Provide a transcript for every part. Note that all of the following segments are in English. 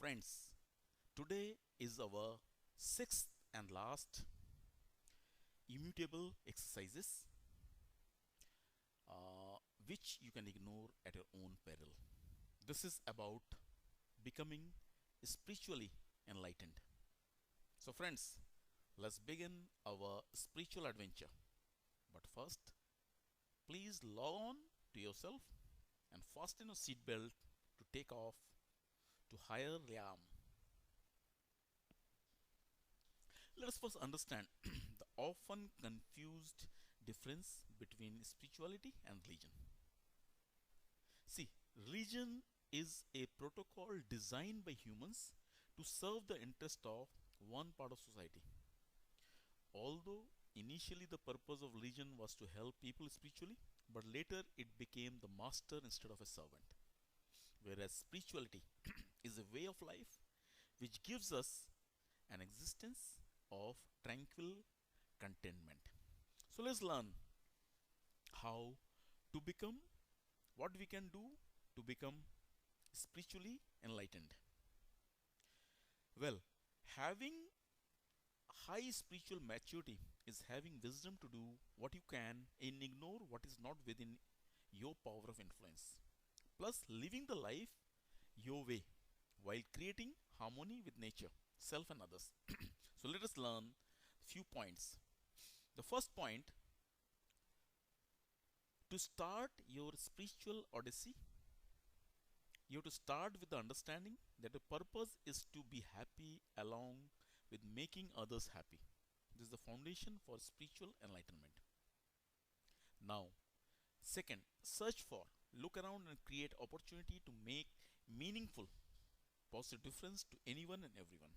Friends, today is our sixth and last immutable exercises, which you can ignore at your own peril. This is about becoming spiritually enlightened. So, friends, let's begin our spiritual adventure. But first, please log on to yourself and fasten your seatbelt to take off to higher realm. Let us first understand the often confused difference between spirituality and religion. See, religion is a protocol designed by humans to serve the interest of one part of society. Although initially the purpose of religion was to help people spiritually, but later it became the master instead of a servant. Whereas spirituality is a way of life which gives us an existence of tranquil contentment. So let's learn how to become, what we can do to become spiritually enlightened. Well, having high spiritual maturity is having wisdom to do what you can and ignore what is not within your power of influence. Plus, living the life your way while creating harmony with nature, self, and others. So, let us learn few points. The first point, to start your spiritual odyssey, you have to start with the understanding that the purpose is to be happy along with making others happy. This is the foundation for spiritual enlightenment. Now, second, search for, look around and create opportunity to make meaningful, positive difference to anyone and everyone.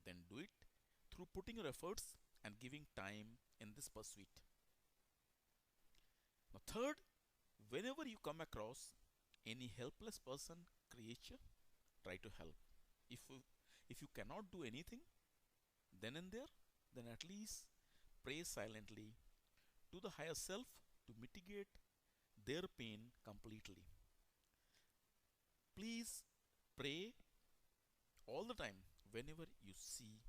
Then do it through putting your efforts and giving time in this pursuit. Now, third, whenever you come across any helpless person, creature, try to help. If you, if you cannot do anything, then and there, then at least pray silently to the higher self to mitigate their pain completely. Please pray all the time whenever you see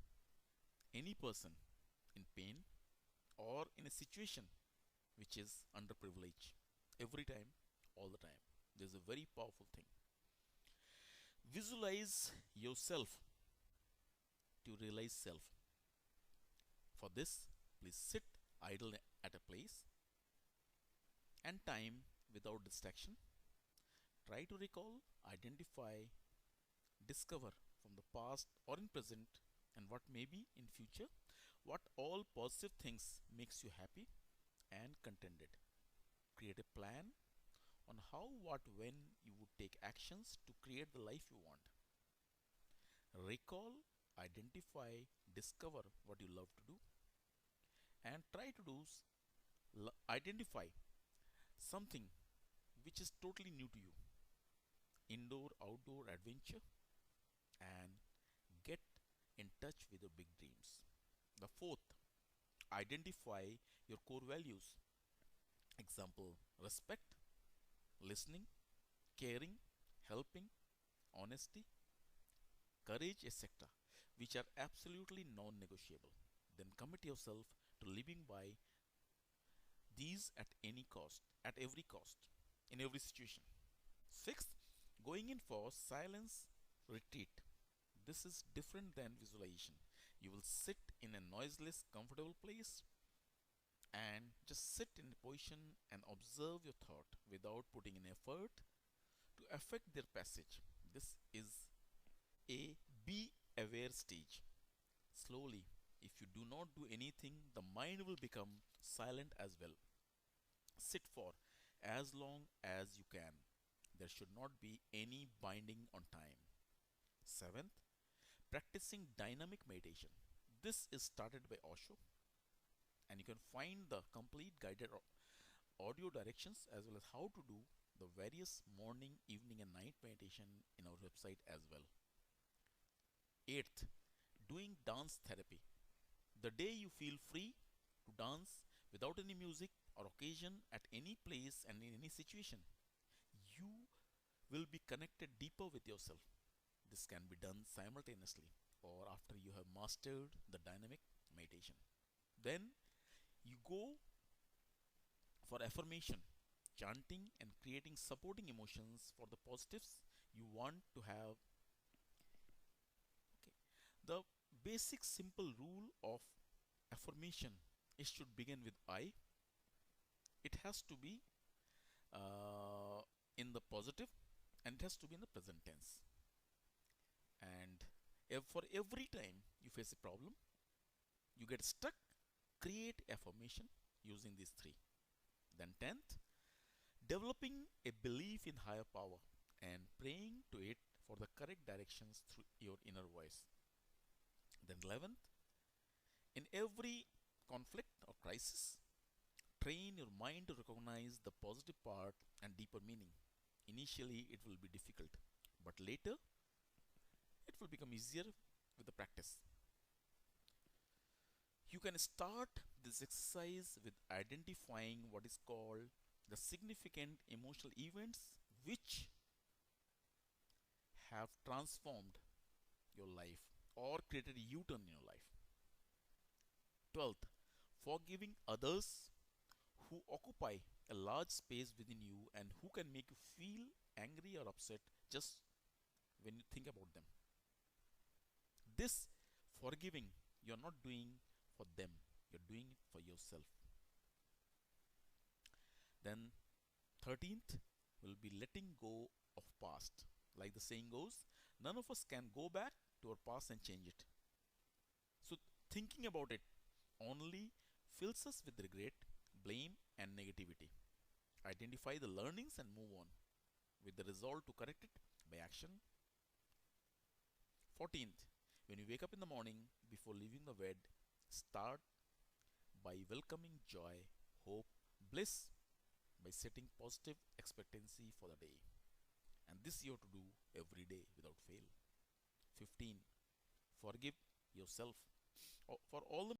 any person in pain or in a situation which is underprivileged. Every time, all the time. This is a very powerful thing. Visualize yourself to realize self. For this, please sit idle at a place and time without distraction. Try to recall, identify, discover from the past or in present and what may be in future, what all positive things makes you happy and contented. Create a plan on how, what, when you would take actions to create the life you want. Recall, identify, discover what you love to do, and try to do identify something which is totally new to you. Indoor, outdoor adventure, and get in touch with your big dreams. The fourth, identify your core values. Example, respect, listening, caring, helping, honesty, courage, etc., which are absolutely non negotiable. Then commit yourself to living by these at any cost, at every cost, in every situation. Sixth, going in for silence retreat. This is different than visualization. You will sit in a noiseless, comfortable place and just sit in a position and observe your thought without putting in effort to affect their passage. This is a be aware stage. Slowly, if you do not do anything, the mind will become silent as well. Sit for as long as you can. There should not be any binding on time. Seventh, practicing dynamic meditation. This is started by Osho, and you can find the complete guided audio directions as well as how to do the various morning, evening, and night meditation in our website as well. Eighth, doing dance therapy. The day you feel free to dance without any music or occasion at any place and in any situation, you will be connected deeper with yourself. This can be done simultaneously or after you have mastered the dynamic meditation. Then you go for affirmation, chanting and creating supporting emotions for the positives you want to have. Okay. The basic simple rule of affirmation it should begin with I. It has to be uh, in the positive and it has to be in the present tense. And for every time you face a problem, you get stuck, create affirmation using these three. Then 10th, developing a belief in higher power and praying to it for the correct directions through your inner voice. Then 11th, in every conflict or crisis, train your mind to recognize the positive part and deeper meaning. Initially, it will be difficult, but later, it will become easier with the practice. You can start this exercise with identifying what is called the significant emotional events which have transformed your life or created a U turn in your life. 12th, forgiving others who occupy a large space within you and who can make you feel angry or upset just when you think about them. This forgiving you're not doing for them, you're doing it for yourself. Then 13th will be letting go of past. Like the saying goes, none of us can go back to our past and change it. So thinking about it only fills us with regret, blame and negativity. Identify the learnings and move on with the resolve to correct it by action. 14th, when you wake up in the morning before leaving the bed, start by welcoming joy, hope, bliss by setting positive expectancy for the day. And this you have to do every day without fail. 15. Forgive yourself for all the